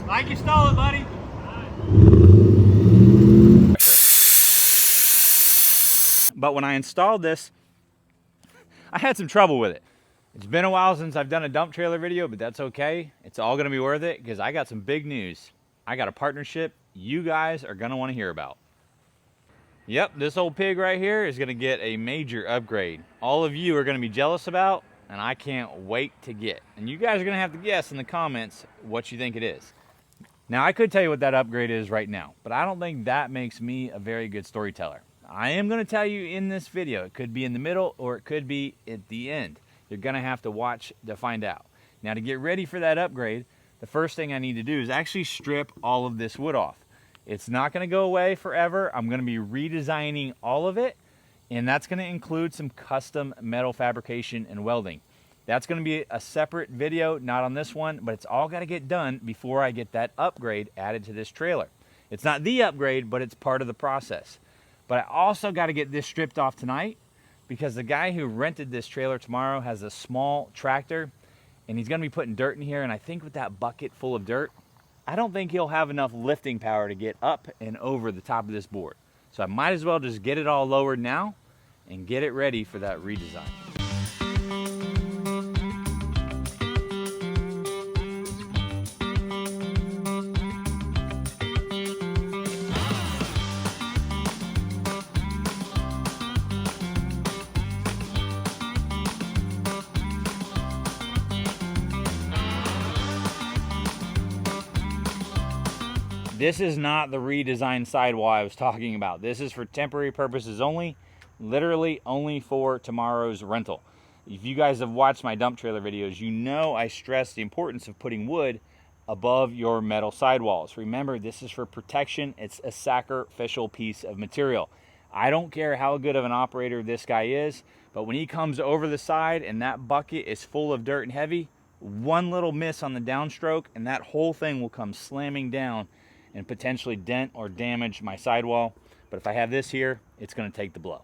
Mike, you stole it, buddy. But when I installed this, I had some trouble with it. It's been a while since I've done a dump trailer video, but that's okay. It's all gonna be worth it because I got some big news. I got a partnership you guys are gonna wanna hear about. Yep, this old pig right here is gonna get a major upgrade. All of you are gonna be jealous about, and I can't wait to get. And you guys are gonna have to guess in the comments what you think it is. Now, I could tell you what that upgrade is right now, but I don't think that makes me a very good storyteller. I am gonna tell you in this video. It could be in the middle or it could be at the end. You're gonna have to watch to find out. Now, to get ready for that upgrade, the first thing I need to do is actually strip all of this wood off. It's not gonna go away forever. I'm gonna be redesigning all of it, and that's gonna include some custom metal fabrication and welding. That's gonna be a separate video, not on this one, but it's all gotta get done before I get that upgrade added to this trailer. It's not the upgrade, but it's part of the process. But I also gotta get this stripped off tonight because the guy who rented this trailer tomorrow has a small tractor and he's gonna be putting dirt in here, and I think with that bucket full of dirt, I don't think he'll have enough lifting power to get up and over the top of this board. So I might as well just get it all lowered now and get it ready for that redesign. This is not the redesigned sidewall I was talking about. This is for temporary purposes only, literally only for tomorrow's rental. If you guys have watched my dump trailer videos, you know I stress the importance of putting wood above your metal sidewalls. Remember, this is for protection. It's a sacrificial piece of material. I don't care how good of an operator this guy is, but when he comes over the side and that bucket is full of dirt and heavy, one little miss on the downstroke and that whole thing will come slamming down and potentially dent or damage my sidewall. But if I have this here, it's gonna take the blow.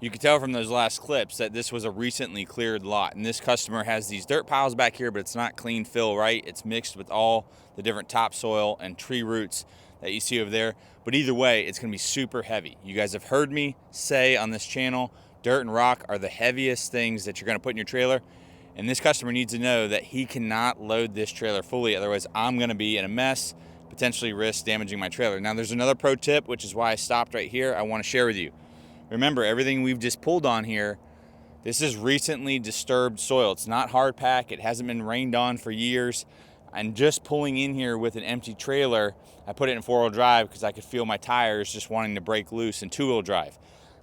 You can tell from those last clips that this was a recently cleared lot, and this customer has these dirt piles back here, but it's not clean fill, right? It's mixed with all the different topsoil and tree roots that you see over there. But either way, it's gonna be super heavy. You guys have heard me say on this channel, dirt and rock are the heaviest things that you're gonna put in your trailer. And this customer needs to know that he cannot load this trailer fully, otherwise I'm gonna be in a mess, potentially risk damaging my trailer. Now there's another pro tip, which is why I stopped right here, I wanna share with you. Remember, everything we've just pulled on here, this is recently disturbed soil. It's not hard pack, it hasn't been rained on for years. I'm just pulling in here with an empty trailer. I put it in 4-wheel drive because I could feel my tires just wanting to break loose in 2-wheel drive.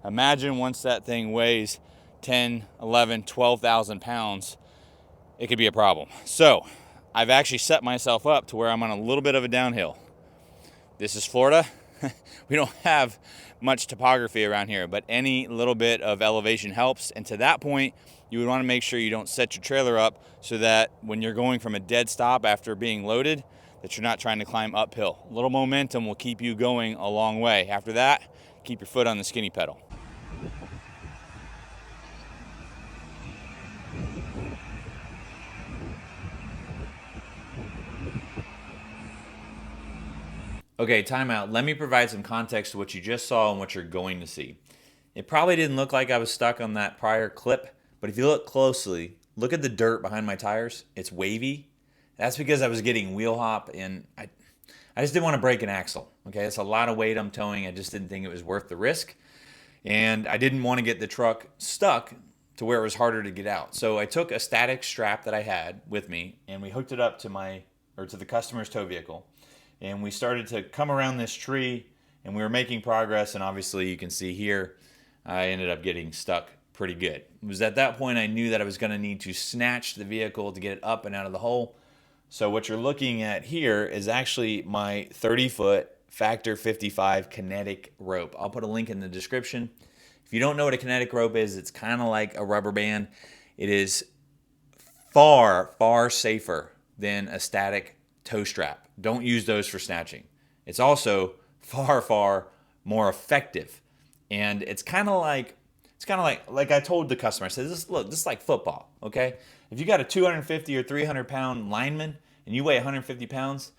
Imagine once that thing weighs 10, 11, 12,000 pounds, it could be a problem. So I've actually set myself up to where I'm on a little bit of a downhill. This is Florida. We don't have much topography around here, but any little bit of elevation helps. And to that point, you would want to make sure you don't set your trailer up so that when you're going from a dead stop after being loaded, that you're not trying to climb uphill. A little momentum will keep you going a long way. After that, keep your foot on the skinny pedal. Okay, time out. Let me provide some context to what you just saw and what you're going to see. It probably didn't look like I was stuck on that prior clip, but if you look closely, look at the dirt behind my tires. It's wavy. That's because I was getting wheel hop and I just didn't want to break an axle. Okay, it's a lot of weight I'm towing. I just didn't think it was worth the risk. And I didn't want to get the truck stuck to where it was harder to get out. So I took a static strap that I had with me, and we hooked it up to to the customer's tow vehicle, and we started to come around this tree, and we were making progress. And obviously you can see here, I ended up getting stuck pretty good. It was at that point I knew that I was going to need to snatch the vehicle to get it up and out of the hole. So what you're looking at here is actually my 30-foot Factor 55 kinetic rope. I'll put a link in the description. If you don't know what a kinetic rope is, it's kind of like a rubber band. It is far, far safer than a static tow strap. Don't use those for snatching. It's also far, far more effective. And it's kind of like I told the customer, I said, this is like football, okay? If you got a 250 or 300 pound lineman and you weigh 150 pounds,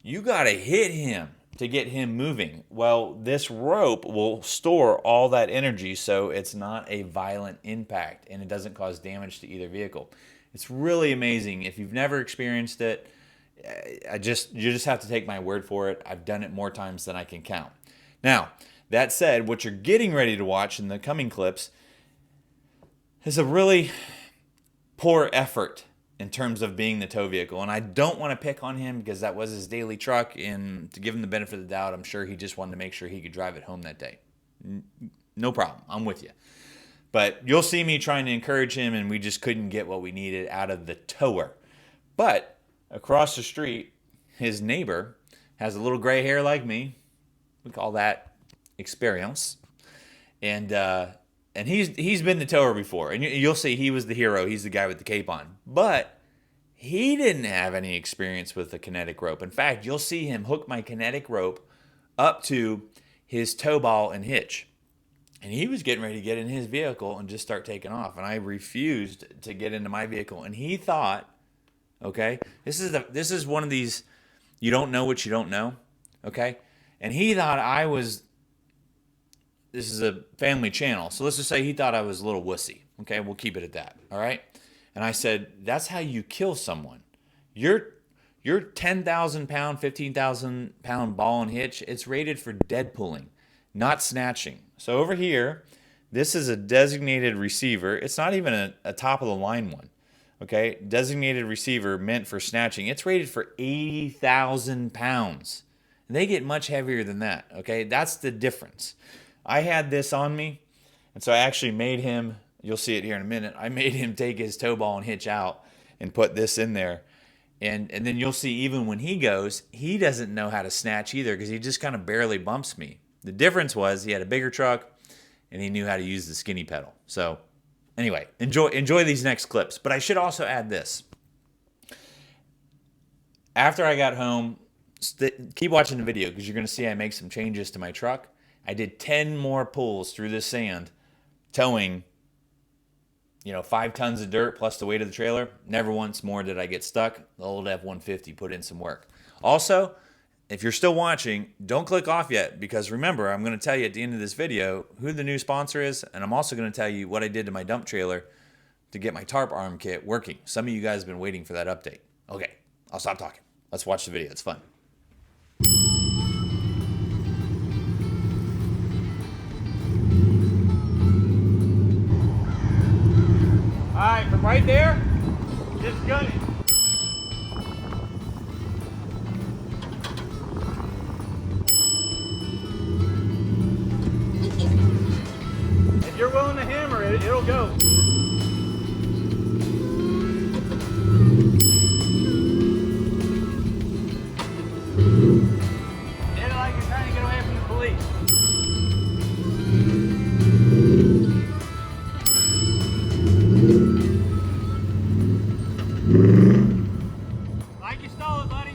you got to hit him to get him moving. Well, this rope will store all that energy so it's not a violent impact and it doesn't cause damage to either vehicle. It's really amazing. If you've never experienced it, you just have to take my word for it. I've done it more times than I can count. Now, that said, what you're getting ready to watch in the coming clips is a really poor effort in terms of being the tow vehicle. And I don't want to pick on him because that was his daily truck, and to give him the benefit of the doubt, I'm sure he just wanted to make sure he could drive it home that day. No problem. I'm with you. But you'll see me trying to encourage him, and we just couldn't get what we needed out of the tower. But across the street, his neighbor has a little gray hair like me. We call that experience. And he's been the tower before, and you'll see he was the hero. He's the guy with the cape on, but he didn't have any experience with the kinetic rope. In fact, you'll see him hook my kinetic rope up to his tow ball and hitch, and he was getting ready to get in his vehicle and just start taking off. And I refused to get into my vehicle, and he thought, okay, this is one of these you don't know what you don't know, okay, and he thought I was. This is a family channel, so let's just say he thought I was a little wussy. Okay, we'll keep it at that, all right? And I said, that's how you kill someone. Your 10,000 pound, 15,000 pound ball and hitch, it's rated for dead pulling, not snatching. So over here, this is a designated receiver. It's not even a top of the line one, okay? Designated receiver meant for snatching. It's rated for 80,000 pounds. And they get much heavier than that, okay? That's the difference. I had this on me, and so I actually made him, you'll see it here in a minute, I made him take his tow ball and hitch out and put this in there. And then you'll see even when he goes, he doesn't know how to snatch either because he just kind of barely bumps me. The difference was he had a bigger truck and he knew how to use the skinny pedal. So anyway, enjoy these next clips. But I should also add this. After I got home, keep watching the video because you're going to see I make some changes to my truck. I did 10 more pulls through the sand, towing, 5 tons of dirt plus the weight of the trailer. Never once more did I get stuck. The old F-150 put in some work. Also, if you're still watching, don't click off yet because remember, I'm going to tell you at the end of this video who the new sponsor is, and I'm also going to tell you what I did to my dump trailer to get my tarp arm kit working. Some of you guys have been waiting for that update. Okay, I'll stop talking. Let's watch the video. It's fun. All right, from right there, just gun it. If you're willing to hammer it, it'll go. Hit it like you're trying to get away from the police. Like you stole it, buddy.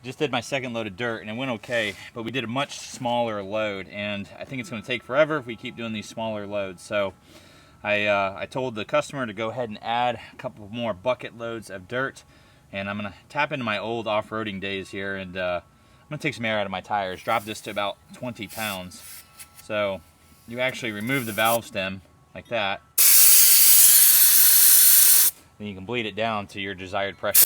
just did my second load of dirt and it went okay, but we did a much smaller load, and I think it's going to take forever if we keep doing these smaller loads. So I told the customer to go ahead and add a couple more bucket loads of dirt, and I'm going to tap into my old off-roading days here, and I'm going to take some air out of my tires, drop this to about 20 pounds. So you actually remove the valve stem like that, then you can bleed it down to your desired pressure.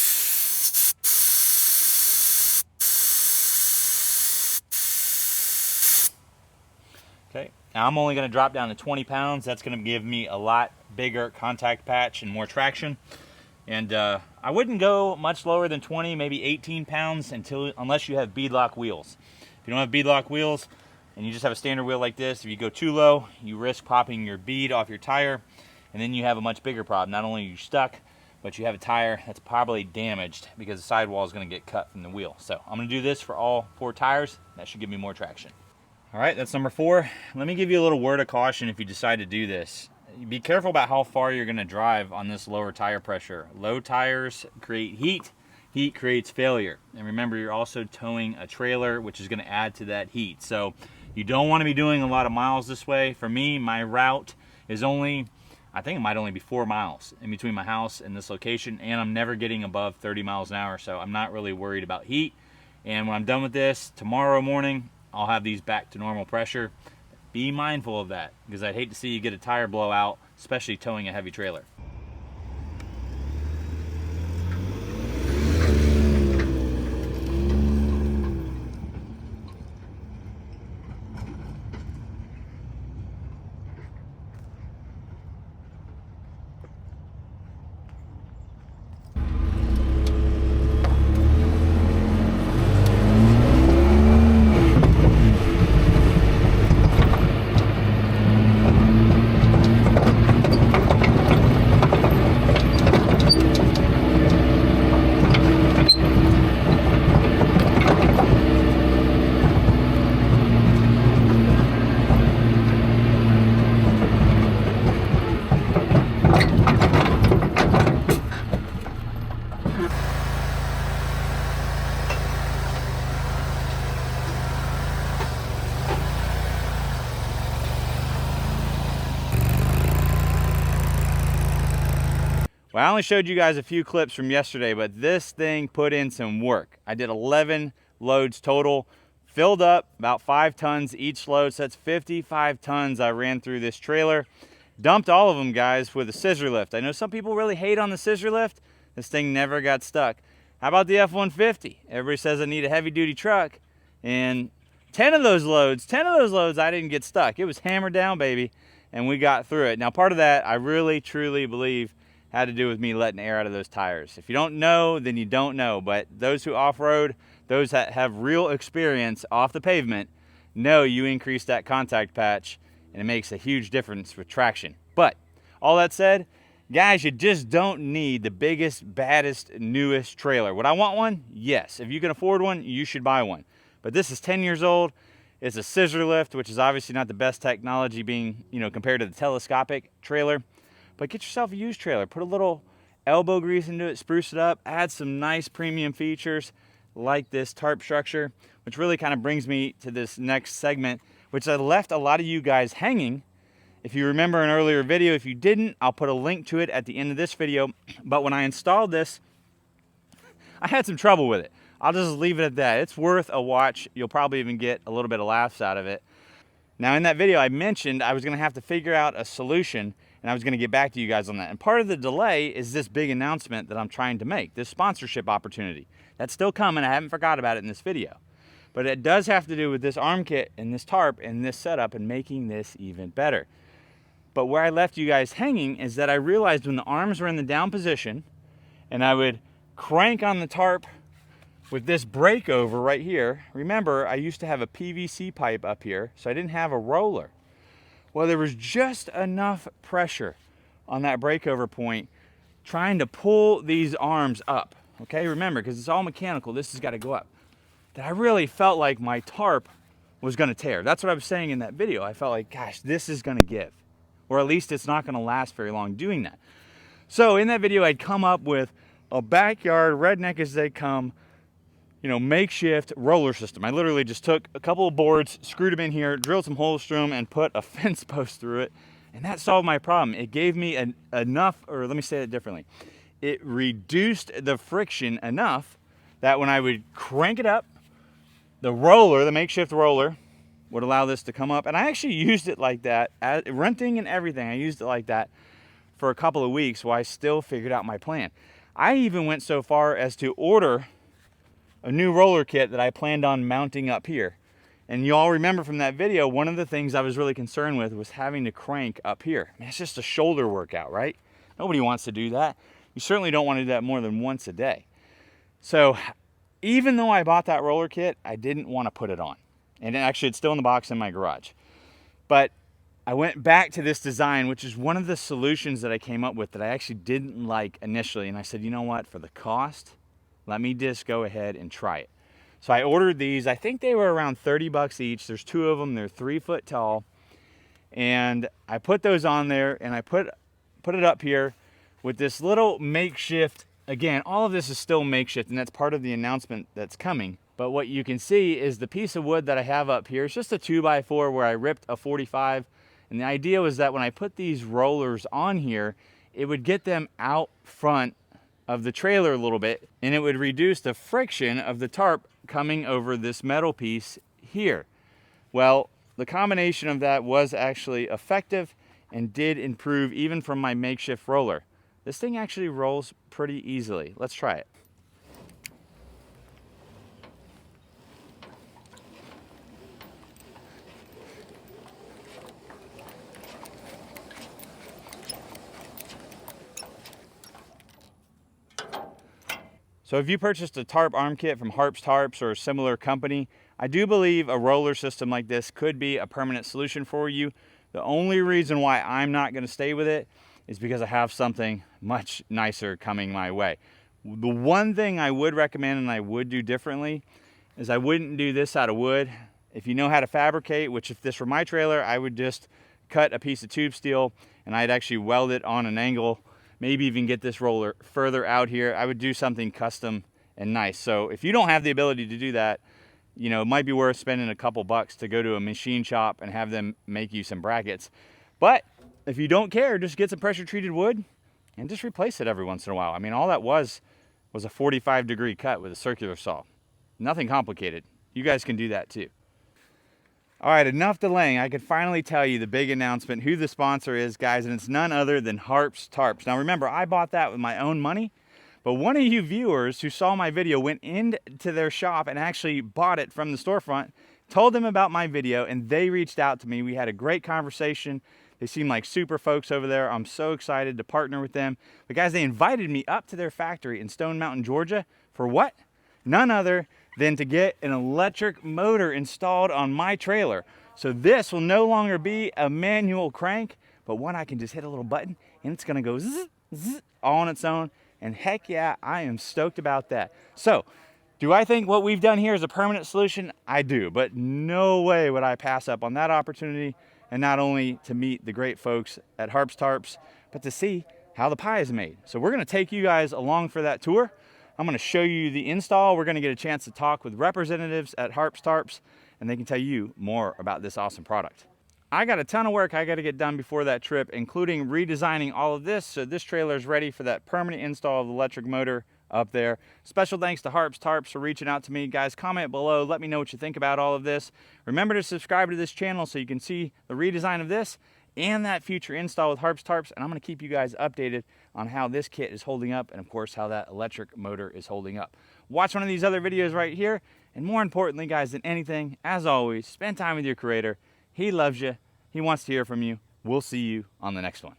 Okay, now I'm only going to drop down to 20 pounds. That's going to give me a lot bigger contact patch and more traction. And I wouldn't go much lower than 20, maybe 18 pounds unless you have beadlock wheels. If you don't have beadlock wheels and you just have a standard wheel like this, if you go too low, you risk popping your bead off your tire, and then you have a much bigger problem. Not only are you stuck, but you have a tire that's probably damaged because the sidewall is going to get cut from the wheel. So I'm going to do this for all 4 tires. That should give me more traction. All right, that's number 4. Let me give you a little word of caution if you decide to do this. Be careful about how far you're going to drive on this lower tire pressure. Low tires create heat. Heat creates failure. And remember, you're also towing a trailer, which is going to add to that heat. So you don't want to be doing a lot of miles this way. For me, my route is I think it might only be 4 miles in between my house and this location, and I'm never getting above 30 miles an hour, so I'm not really worried about heat. And when I'm done with this, tomorrow morning, I'll have these back to normal pressure. Be mindful of that, because I'd hate to see you get a tire blowout, especially towing a heavy trailer. Well, I only showed you guys a few clips from yesterday, but this thing put in some work. I did 11 loads total, filled up about 5 tons each load, so that's 55 tons I ran through this trailer. Dumped all of them, guys, with a scissor lift. I know some people really hate on the scissor lift. This thing never got stuck. How about the F-150? Everybody says I need a heavy-duty truck, and 10 of those loads, I didn't get stuck. It was hammered down, baby, and we got through it. Now, part of that, I really, truly believe, had to do with me letting air out of those tires. If you don't know, then you don't know. But those who off-road, those that have real experience off the pavement, know you increase that contact patch, and it makes a huge difference with traction. But all that said, guys, you just don't need the biggest, baddest, newest trailer. Would I want one? Yes. If you can afford one, you should buy one. But this is 10 years old. It's a scissor lift, which is obviously not the best technology being, compared to the telescopic trailer. But get yourself a used trailer, put a little elbow grease into it, spruce it up, add some nice premium features like this tarp structure, which really kind of brings me to this next segment, which I left a lot of you guys hanging. If you remember an earlier video, if you didn't, I'll put a link to it at the end of this video. But when I installed this, I had some trouble with it. I'll just leave it at that. It's worth a watch. You'll probably even get a little bit of laughs out of it. Now, in that video, I mentioned I was going to have to figure out a solution, and I was going to get back to you guys on that. And part of the delay is this big announcement that I'm trying to make, this sponsorship opportunity. That's still coming. I haven't forgot about it in this video. But it does have to do with this arm kit and this tarp and this setup and making this even better. But where I left you guys hanging is that I realized when the arms were in the down position and I would crank on the tarp with this breakover right here. Remember, I used to have a PVC pipe up here, so I didn't have a roller. Well, there was just enough pressure on that breakover point trying to pull these arms up. Okay, remember, because it's all mechanical, this has got to go up. That I really felt like my tarp was going to tear. That's what I was saying in that video. I felt like, gosh, this is going to give. Or at least it's not going to last very long doing that. So in that video, I'd come up with a backyard redneck as they come, makeshift roller system. I literally just took a couple of boards, screwed them in here, drilled some holes through them, and put a fence post through it. And that solved my problem. It gave me enough, or let me say it differently. It reduced the friction enough that when I would crank it up, the makeshift roller, would allow this to come up. And I actually used it like that, renting and everything. I used it like that for a couple of weeks while I still figured out my plan. I even went so far as to order a new roller kit that I planned on mounting up here. And you all remember from that video, one of the things I was really concerned with was having to crank up here. I mean, it's just a shoulder workout, right? Nobody wants to do that. You certainly don't want to do that more than once a day. So even though I bought that roller kit, I didn't want to put it on. And actually, it's still in the box in my garage. But I went back to this design, which is one of the solutions that I came up with that I actually didn't like initially. And I said, you know what, for the cost, let me just go ahead and try it. So I ordered these. I think they were around 30 bucks each. There's 2 of them. They're 3 foot tall. And I put those on there, and I put it up here with this little makeshift. Again, all of this is still makeshift, and that's part of the announcement that's coming. But what you can see is the piece of wood that I have up here. It's just a 2x4 where I ripped a 45. And the idea was that when I put these rollers on here, it would get them out front of the trailer a little bit, and it would reduce the friction of the tarp coming over this metal piece here. Well, the combination of that was actually effective and did improve even from my makeshift roller. This thing actually rolls pretty easily. Let's try it. So if you purchased a tarp arm kit from Harp's Tarps or a similar company, I do believe a roller system like this could be a permanent solution for you. The only reason why I'm not going to stay with it is because I have something much nicer coming my way. The one thing I would recommend and I would do differently is I wouldn't do this out of wood. If you know how to fabricate, which if this were my trailer, I would just cut a piece of tube steel and I'd actually weld it on an angle, maybe even get this roller further out here. I would do something custom and nice. So if you don't have the ability to do that, it might be worth spending a couple bucks to go to a machine shop and have them make you some brackets. But if you don't care, just get some pressure treated wood and just replace it every once in a while. I mean, all that was a 45-degree cut with a circular saw. Nothing complicated. You guys can do that too. All right, enough delaying. I can finally tell you the big announcement, who the sponsor is, guys, and it's none other than Harp's Tarps. Now remember, I bought that with my own money, but one of you viewers who saw my video went into their shop and actually bought it from the storefront, told them about my video, and they reached out to me. We had a great conversation. They seem like super folks over there. I'm so excited to partner with them. But guys, they invited me up to their factory in Stone Mountain, Georgia, for what? None other than to get an electric motor installed on my trailer. So this will no longer be a manual crank, but one I can just hit a little button and it's gonna go zzz, zzz, all on its own. And heck yeah, I am stoked about that. So, do I think what we've done here is a permanent solution? I do, but no way would I pass up on that opportunity, and not only to meet the great folks at Harp's Tarps, but to see how the pie is made. So we're gonna take you guys along for that tour. I'm going to show you the install. We're going to get a chance to talk with representatives at Harp's Tarps, and they can tell you more about this awesome product. I got a ton of work I got to get done before that trip, including redesigning all of this so this trailer is ready for that permanent install of the electric motor up there. Special thanks to Harp's Tarps for reaching out to me. Guys, comment below. Let me know what you think about all of this. Remember to subscribe to this channel so you can see the redesign of this and that future install with Harp's Tarps, and I'm going to keep you guys updated on how this kit is holding up and of course how that electric motor is holding up. Watch one of these other videos right here, and more importantly guys than anything, as always, spend time with your creator. He loves you. He wants to hear from you. We'll see you on the next one.